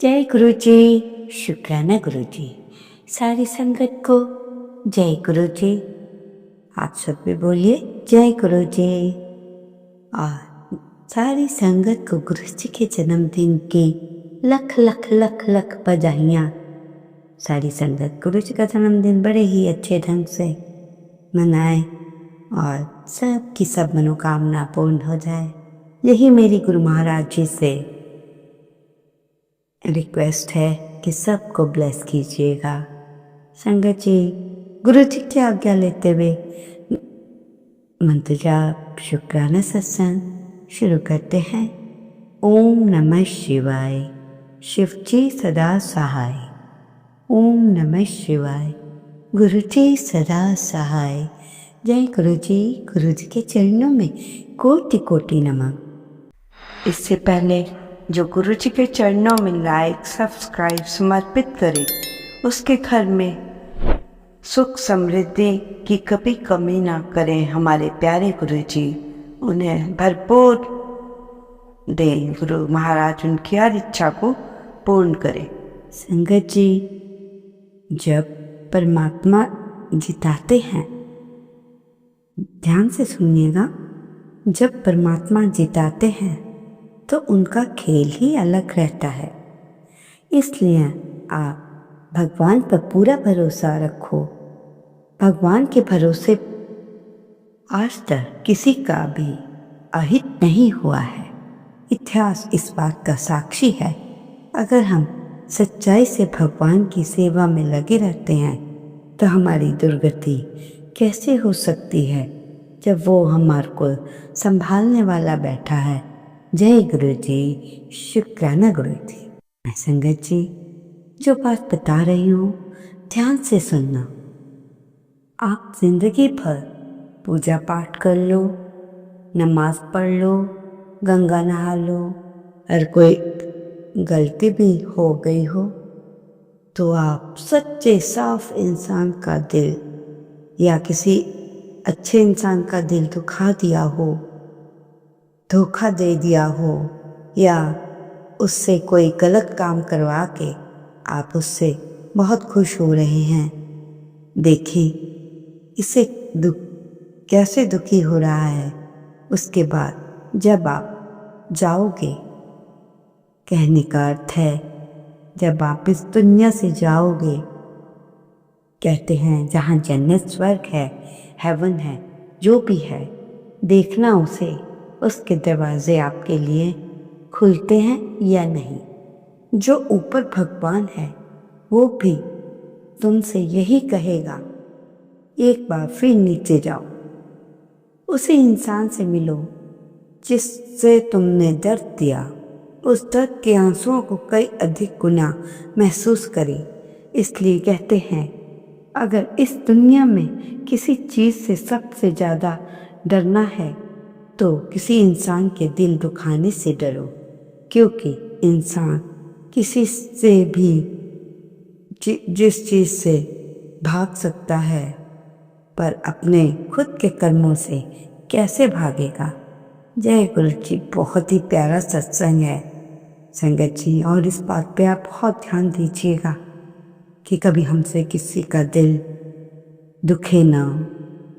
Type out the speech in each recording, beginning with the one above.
जय गुरु जी। शुक्राना गुरु जी। सारी संगत को जय गुरु जी। आप सब भी बोलिए जय गुरु जी। और सारी संगत को गुरु जी के जन्मदिन की लख लख लख लख बधाइयाँ। सारी संगत गुरु जी का जन्मदिन बड़े ही अच्छे ढंग से मनाए और सब की सब मनोकामना पूर्ण हो जाए, यही मेरी गुरु महाराज जी से रिक्वेस्ट है कि सबको ब्लेस कीजिएगा। संगत जी, गुरु जी की आज्ञा लेते हुए मंत्र जाप शुक्राना सत्संग शुरू करते हैं। ओम नमः शिवाय। शिव जी सदा सहाय। ओम नमः शिवाय। गुरु जी सदा सहाय। जय गुरु जी। गुरु जी के चरणों में कोटि कोटि नमन। इससे पहले जो गुरु जी के चरणों में लाइक सब्सक्राइब समर्पित करे, उसके घर में सुख समृद्धि की कभी कमी ना करें। हमारे प्यारे गुरु जी उन्हें भरपूर दें। गुरु महाराज उनकी हर इच्छा को पूर्ण करें। संगत जी, जब परमात्मा जिताते हैं, ध्यान से सुनिएगा, जब परमात्मा जिताते हैं तो उनका खेल ही अलग रहता है। इसलिए आप भगवान पर पूरा भरोसा रखो। भगवान के भरोसे आज तक किसी का भी अहित नहीं हुआ है। इतिहास इस बात का साक्षी है। अगर हम सच्चाई से भगवान की सेवा में लगे रहते हैं तो हमारी दुर्गति कैसे हो सकती है, जब वो हमारे को संभालने वाला बैठा है। जय गुरु जी। शुक्राना गुरु जी। मैं संगत जी जो बात बता रही हूँ ध्यान से सुनना। आप जिंदगी भर पूजा पाठ कर लो, नमाज पढ़ लो, गंगा नहा लो, और कोई गलती भी हो गई हो तो आप सच्चे साफ इंसान का दिल या किसी अच्छे इंसान का दिल दुखा दिया हो, धोखा दे दिया हो, या उससे कोई गलत काम करवा के आप उससे बहुत खुश हो रहे हैं, देखिए इसे कैसे दुखी हो रहा है। उसके बाद जब आप जाओगे, कहने का अर्थ है जब आप इस दुनिया से जाओगे, कहते हैं जहाँ जन्नत स्वर्ग है, हेवन है, जो भी है, देखना उसे, उसके दरवाजे आपके लिए खुलते हैं या नहीं। जो ऊपर भगवान है वो भी तुमसे यही कहेगा, एक बार फिर नीचे जाओ, उसी इंसान से मिलो जिससे तुमने दर्द दिया, उस दर्द के आंसुओं को कई अधिक गुना महसूस करें। इसलिए कहते हैं अगर इस दुनिया में किसी चीज़ से सबसे ज़्यादा डरना है तो किसी इंसान के दिल दुखाने से डरो, क्योंकि इंसान किसी से भी जिस चीज़ से भाग सकता है, पर अपने खुद के कर्मों से कैसे भागेगा। जय गुरु जी। बहुत ही प्यारा सत्संग है संगत जी, और इस बात पे आप बहुत ध्यान दीजिएगा कि कभी हमसे किसी का दिल दुखे ना,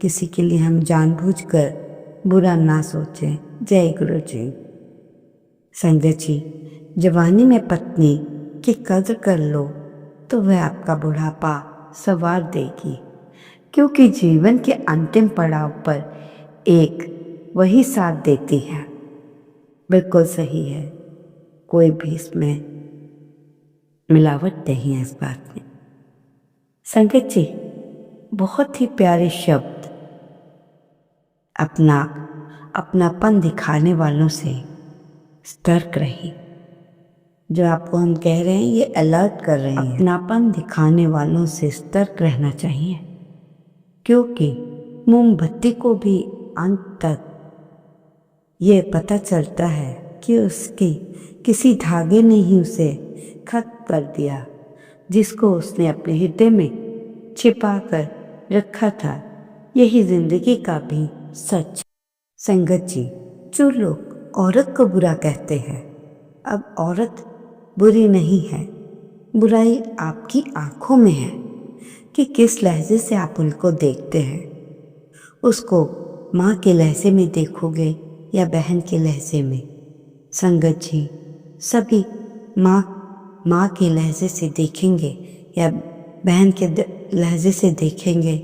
किसी के लिए हम जानबूझकर बुरा ना सोचें। जय गुरु जी। संगत जी, जवानी में पत्नी की कद्र कर लो तो वह आपका बुढ़ापा संवार देगी, क्योंकि जीवन के अंतिम पड़ाव पर एक वही साथ देती है। बिल्कुल सही है, कोई भी इसमें मिलावट नहीं है इस बात में। संगत जी, बहुत ही प्यारे शब्द, अपनापन दिखाने वालों से सतर्क रहिए। जो आपको हम कह रहे हैं ये अलर्ट कर रहे हैं, अपनापन दिखाने वालों से सतर्क रहना चाहिए, क्योंकि मोमबत्ती को भी अंत तक ये पता चलता है कि उसकी किसी धागे ने ही उसे खत्म कर दिया, जिसको उसने अपने हृदय में छिपा कर रखा था। यही जिंदगी का भी सच। संगत जी, जो लोग औरत को बुरा कहते हैं, अब औरत बुरी नहीं है, बुराई आपकी आंखों में है कि किस लहजे से आप उनको देखते हैं। उसको माँ के लहजे में देखोगे या बहन के लहजे में। संगत जी, सभी माँ के लहजे से देखेंगे या बहन के लहजे से देखेंगे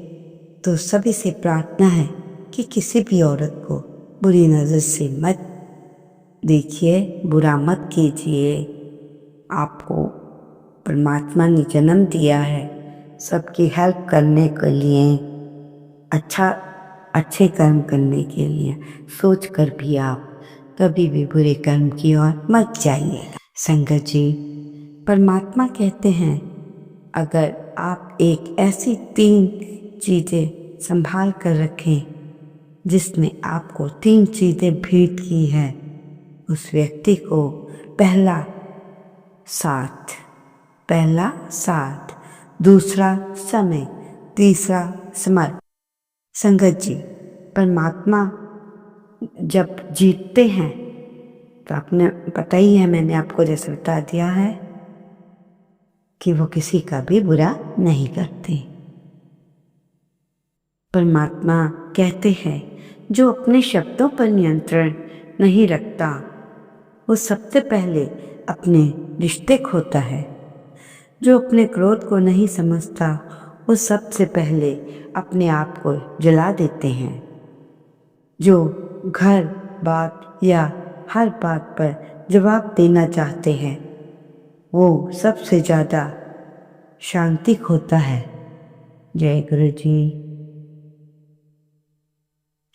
तो सभी से प्रार्थना है कि किसी भी औरत को बुरी नज़र से मत देखिए, बुरा मत कीजिए। आपको परमात्मा ने जन्म दिया है सबकी हेल्प करने के लिए, अच्छे कर्म करने के लिए। सोच कर भी आप कभी भी बुरे कर्म की ओर मत जाइएगा। संगत जी, परमात्मा कहते हैं अगर आप एक ऐसी 3 चीज़ें संभाल कर रखें जिसमें आपको 3 चीज़ें भेंट की है, उस व्यक्ति को पहला साथ, दूसरा समय, तीसरा समर्पण। संगत जी, परमात्मा जब जीतते हैं तो आपने पता ही है, मैंने आपको जैसे बता दिया है कि वो किसी का भी बुरा नहीं करते। परमात्मा कहते हैं जो अपने शब्दों पर नियंत्रण नहीं रखता वो सबसे पहले अपने रिश्ते खोता है। जो अपने क्रोध को नहीं समझता वो सबसे पहले अपने आप को जला देते हैं। जो घर बात या हर बात पर जवाब देना चाहते हैं वो सबसे ज़्यादा शांति खोता है। जय गुरु जी।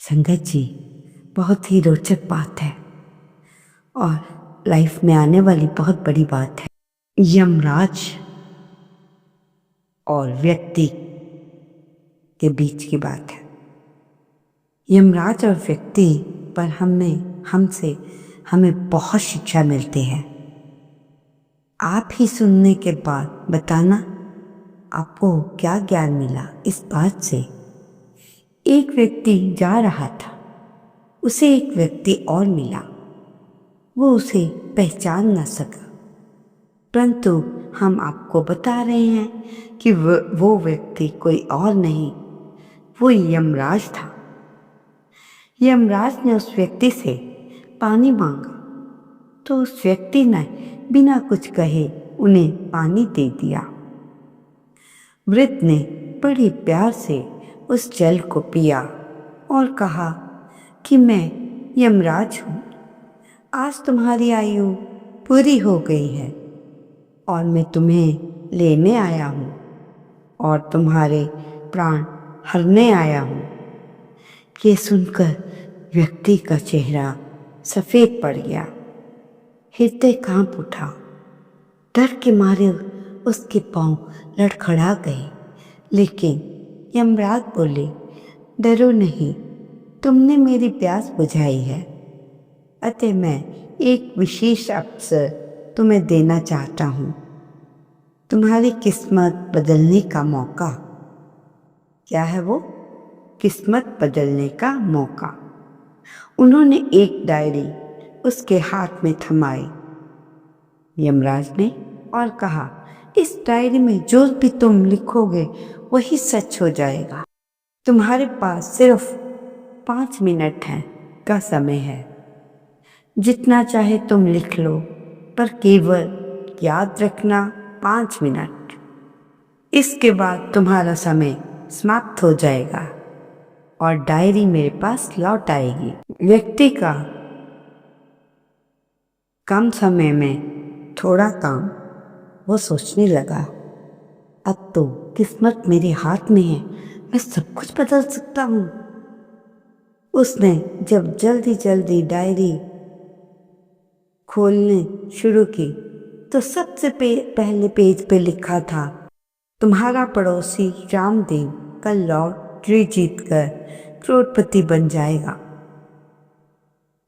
संगत जी, बहुत ही रोचक बात है और लाइफ में आने वाली बहुत बड़ी बात है। यमराज और व्यक्ति के बीच की बात है। यमराज और व्यक्ति पर हमें बहुत शिक्षा मिलती है। आप ही सुनने के बाद बताना आपको क्या ज्ञान मिला इस बात से। एक व्यक्ति जा रहा था, उसे एक व्यक्ति और मिला। वो उसे पहचान न सका, परंतु हम आपको बता रहे हैं कि वो व्यक्ति कोई और नहीं, वो यमराज था। यमराज ने उस व्यक्ति से पानी मांगा तो उस व्यक्ति ने बिना कुछ कहे उन्हें पानी दे दिया। वृद्ध ने बड़े प्यार से उस जल को पिया और कहा कि मैं यमराज हूँ, आज तुम्हारी आयु पूरी हो गई है और मैं तुम्हें लेने आया हूँ और तुम्हारे प्राण हरने आया हूँ। ये सुनकर व्यक्ति का चेहरा सफ़ेद पड़ गया, हृदय कांप उठा, डर के मारे उसके पांव लड़खड़ा गए। लेकिन यमराज बोले, डरो नहीं, तुमने मेरी प्यास बुझाई है, अतः मैं एक विशेष अवसर तुम्हें देना चाहता हूँ, तुम्हारी किस्मत बदलने का मौका। क्या है वो? किस्मत बदलने का मौका। उन्होंने एक डायरी उसके हाथ में थमाई यमराज ने और कहा, इस डायरी में जो भी तुम लिखोगे वही सच हो जाएगा। तुम्हारे पास सिर्फ 5 मिनट का समय है, जितना चाहे तुम लिख लो, पर केवल याद रखना 5 मिनट। इसके बाद तुम्हारा समय समाप्त हो जाएगा और डायरी मेरे पास लौट आएगी। व्यक्ति का कम समय में थोड़ा काम, वो सोचने लगा, अब तो किस्मत मेरे हाथ में है, मैं सब कुछ बदल सकता हूँ। उसने जब जल्दी जल्दी डायरी खोलने शुरू की तो सबसे पहले पेज पे लिखा था, तुम्हारा पड़ोसी रामदेव कल लॉटरी जीतकर करोड़पति बन जाएगा।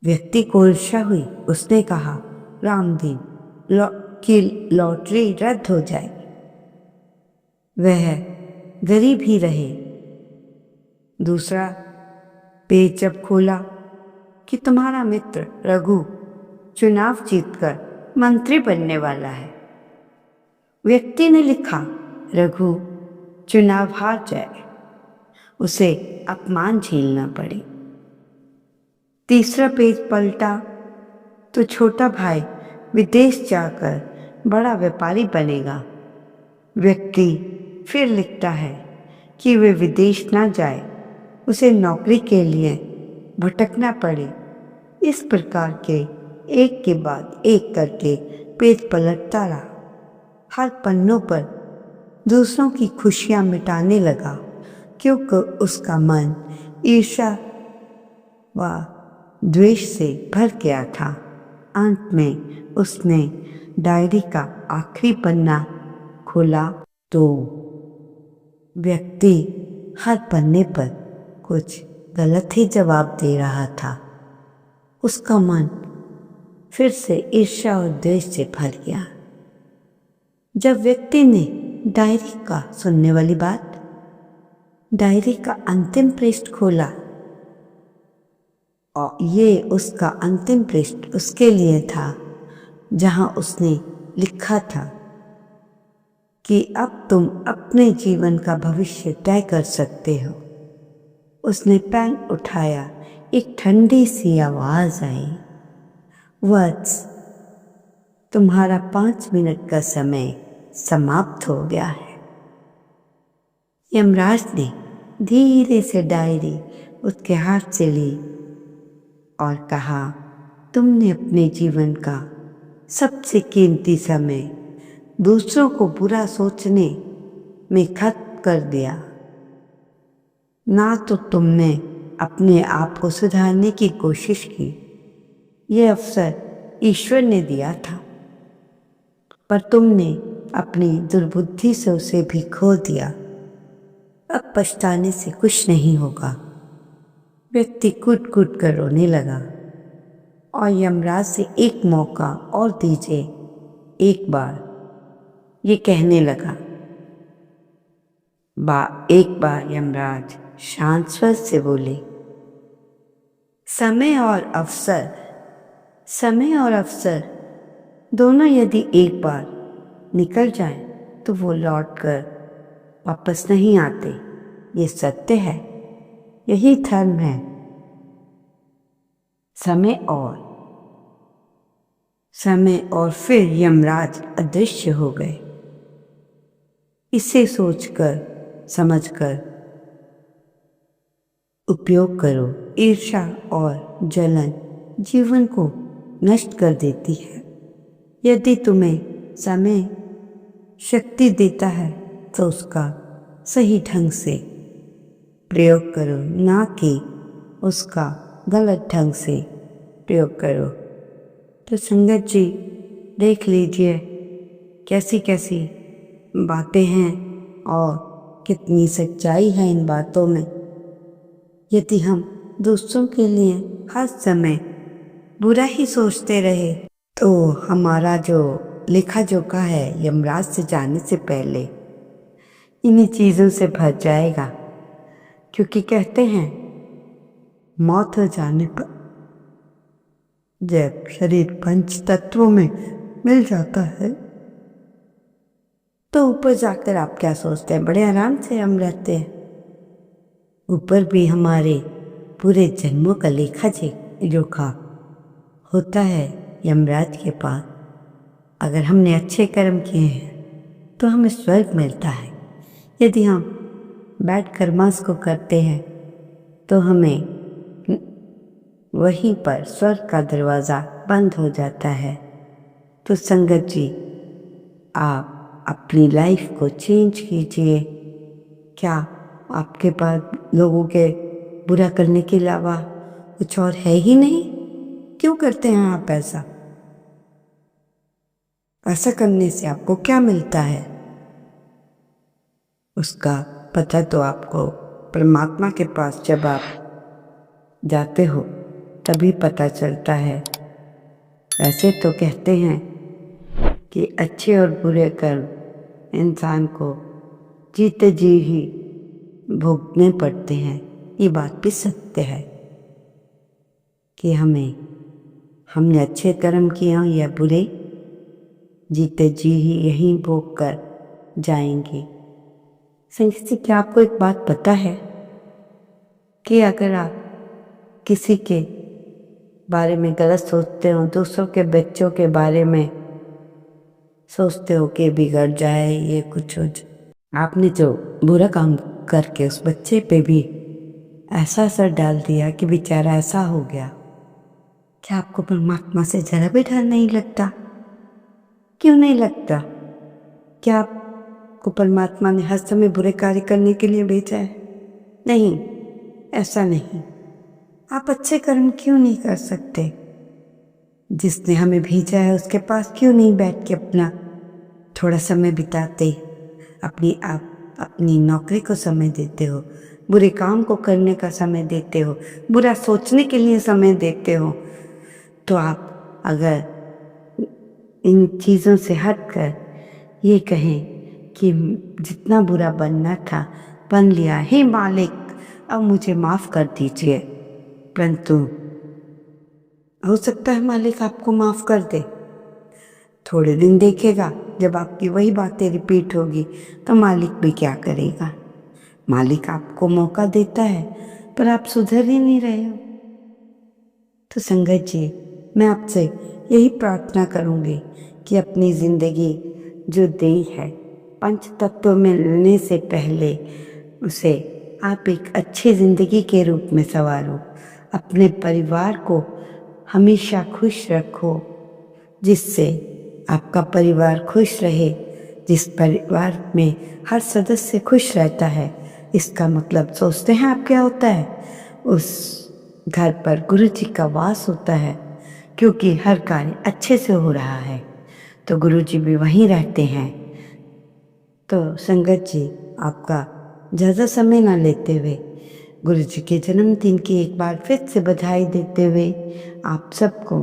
व्यक्ति को ईर्ष्या हुई, उसने कहा, रामदेव की लॉटरी रद्द हो जाएगी, वह गरीब ही रहे। दूसरा पेज जब खोला कि तुम्हारा मित्र रघु चुनाव जीतकर मंत्री बनने वाला है। व्यक्ति ने लिखा, रघु चुनाव हार जाए, उसे अपमान झेलना पड़े। तीसरा पेज पलटा तो छोटा भाई विदेश जाकर बड़ा व्यापारी बनेगा। व्यक्ति फिर लिखता है कि वे विदेश ना जाए, उसे नौकरी के लिए भटकना पड़े। इस प्रकार के एक के बाद एक करके पेज पलटता रहा। हर पन्नों पर दूसरों की खुशियां मिटाने लगा, क्योंकि उसका मन ईर्ष्या व द्वेष से भर गया था। अंत में उसने डायरी का आखिरी पन्ना खोला तो व्यक्ति हर पन्ने पर कुछ गलत ही जवाब दे रहा था। उसका मन फिर से ईर्ष्या और द्वेष से भर गया। जब व्यक्ति ने डायरी का सुनने वाली बात, डायरी का अंतिम पृष्ठ खोला और ये उसका अंतिम पृष्ठ उसके लिए था, जहां उसने लिखा था कि अब तुम अपने जीवन का भविष्य तय कर सकते हो। उसने पेन उठाया, एक ठंडी सी आवाज आई, वत्स, तुम्हारा 5 मिनट का समय समाप्त हो गया है। यमराज ने धीरे से डायरी उसके हाथ से ली और कहा, तुमने अपने जीवन का सबसे कीमती समय दूसरों को बुरा सोचने में खत्म कर दिया। ना तो तुमने अपने आप को सुधारने की कोशिश की, यह अवसर ईश्वर ने दिया था, पर तुमने अपनी दुर्बुद्धि से उसे भी खो दिया। अब पछताने से कुछ नहीं होगा। व्यक्ति कूट कूट कर रोने लगा और यमराज से एक मौका और दीजिए, एक बार, ये कहने लगा। एक बार यमराज शांत स्वर से बोले, समय और अवसर दोनों यदि एक बार निकल जाएं तो वो लौटकर वापस नहीं आते। ये सत्य है, यही धर्म है। समय और फिर यमराज अदृश्य हो गए। इसे सोचकर समझकर उपयोग करो। ईर्ष्या और जलन जीवन को नष्ट कर देती है। यदि तुम्हें समय शक्ति देता है तो उसका सही ढंग से प्रयोग करो, ना कि उसका गलत ढंग से प्रयोग करो। तो संगत जी, देख लीजिए कैसी कैसी बातें हैं और कितनी सच्चाई है इन बातों में। यदि हम दूसरों के लिए हर समय बुरा ही सोचते रहे तो हमारा जो लेखा जोखा है यमराज से जाने से पहले इन्हीं चीज़ों से भर जाएगा। क्योंकि कहते हैं मौत हो जाने पर जब शरीर पंच तत्वों में मिल जाता है तो ऊपर जाकर आप क्या सोचते हैं? बड़े आराम से हम रहते हैं। ऊपर भी हमारे पूरे जन्मों का लेखा जोखा होता है यमराज के पास। अगर हमने अच्छे कर्म किए हैं तो हमें स्वर्ग मिलता है। यदि हम बैड कर्मास को करते हैं तो हमें वहीं पर स्वर्ग का दरवाज़ा बंद हो जाता है। तो संगत जी, आप अपनी लाइफ को चेंज कीजिए। क्या आपके पास लोगों के बुरा करने के अलावा कुछ और है ही नहीं? क्यों करते हैं आप ऐसा? ऐसा करने से आपको क्या मिलता है उसका पता तो आपको परमात्मा के पास जब आप जाते हो तभी पता चलता है। वैसे तो कहते हैं कि अच्छे और बुरे कर्म इंसान को जीते जी ही भोगने पड़ते हैं। ये बात भी सत्य है कि हमने अच्छे कर्म किए हों या बुरे, जीते जी ही यहीं भोग कर जाएंगे। संगत जी, क्या आपको एक बात पता है कि अगर आप किसी के बारे में गलत सोचते हो, दूसरों के बच्चों के बारे में सोचते हो कि बिगड़ जाए, ये कुछ हो जाए, आपने जो बुरा काम करके उस बच्चे पे भी ऐसा असर डाल दिया कि बेचारा ऐसा हो गया, क्या आपको परमात्मा से जरा भी डर नहीं लगता? क्यों नहीं लगता? क्या आपको परमात्मा ने हर समय बुरे कार्य करने के लिए भेजा है? नहीं, ऐसा नहीं। आप अच्छे कर्म क्यों नहीं कर सकते? जिसने हमें भेजा है उसके पास क्यों नहीं बैठ के अपना थोड़ा समय बिताते? अपनी नौकरी को समय देते हो, बुरे काम को करने का समय देते हो, बुरा सोचने के लिए समय देते हो। तो आप अगर इन चीज़ों से हटकर ये कहें कि जितना बुरा बनना था बन लिया, हे मालिक अब मुझे माफ़ कर दीजिए, परंतु हो सकता है मालिक आपको माफ़ कर दे। थोड़े दिन देखेगा, जब आपकी वही बातें रिपीट होगी तो मालिक भी क्या करेगा? मालिक आपको मौका देता है पर आप सुधर ही नहीं रहे हो। तो संगत जी, मैं आपसे यही प्रार्थना करूँगी कि अपनी ज़िंदगी जो दी है, पंच तत्व में मिलने से पहले उसे आप एक अच्छी ज़िंदगी के रूप में संवारो। अपने परिवार को हमेशा खुश रखो, जिससे आपका परिवार खुश रहे। जिस परिवार में हर सदस्य खुश रहता है, इसका मतलब सोचते हैं आप क्या होता है? उस घर पर गुरु जी का वास होता है, क्योंकि हर कार्य अच्छे से हो रहा है तो गुरु जी भी वहीं रहते हैं। तो संगत जी, आपका ज़्यादा समय ना लेते हुए गुरु जी के जन्मदिन की एक बार फिर से बधाई देते हुए आप सबको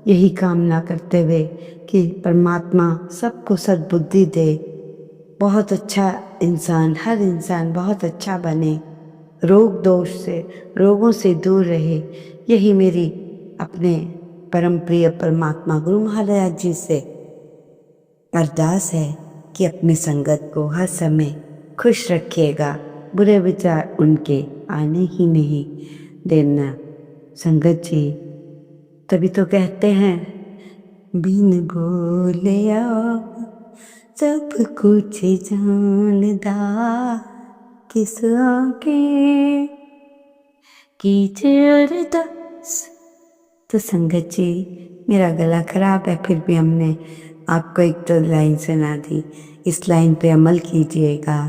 यही कामना करते हुए कि परमात्मा सबको सद्बुद्धि दे, बहुत अच्छा इंसान, हर इंसान बहुत अच्छा बने, रोगों से दूर रहे, यही मेरी अपने परम प्रिय परमात्मा गुरु महाराज जी से अरदास है कि अपने संगत को हर समय खुश रखिएगा, बुरे विचार उनके आने ही नहीं देना। संगत जी, तभी तो कहते हैं बिन बोलिया सब कुछ जानदा, किस आगे कीजिए अरदास। तो संगत जी, मेरा गला खराब है, फिर भी हमने आपको एक तो लाइन सुना दी, इस लाइन पे अमल कीजिएगा।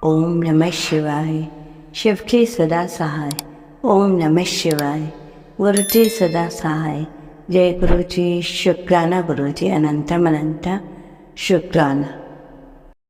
ओम नमः शिवाय। शिव जी सदा सहाय। ओम नमः शिवाय। गुरु जी सदा सहाय। जय गुरु जी। शुक्राना गुरु जी, अनंतम अनंत शुक्राना।